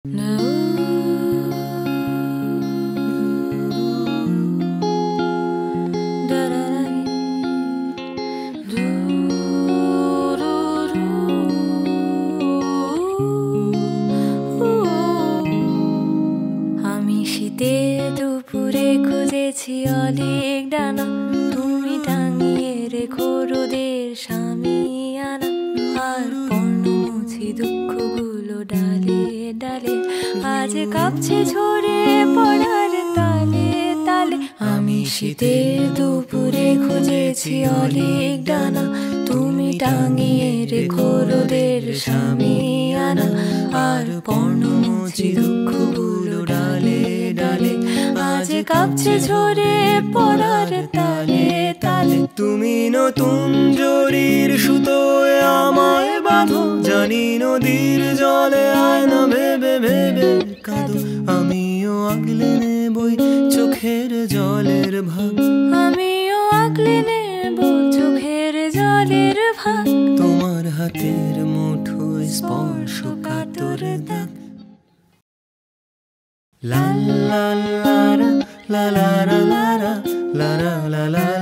আমি শীতের দুপুরে খুঁজেছি অনেক ডানা, তুমি টাঙিয়ে রেখো রোদের সামিয়ানা। আর পর্ণ মুছি দুঃখগুলো ডালে ডালে, আজ কাঁপছে ঝরে পড়ার তালে তালে। আমি শীতের দুপুরে খুঁজেছি অনেক ডানা, তুমি টাঙিয়ে রেখো রোদের সামিয়ানা। আর পর্ণ মুছি দুঃখগুলো ডালে ডালে, আজ কাঁপছে ঝরে পড়ার তালে তালে। তুমি নতুন জরির সুতোয় আমায় বাঁধো, জানি নদীর জলে আয়না ভেবে ভেবে কাঁদো। আমিও আগলে নেবই চোখের জলের ভাগ, আমিও আগলে নেব চোখের জলের ভাগ। তোমার হাতের মুঠোয় স্পর্শ কাতর দাগ। লা লা লা লা লা লা লা লা লা লা লা।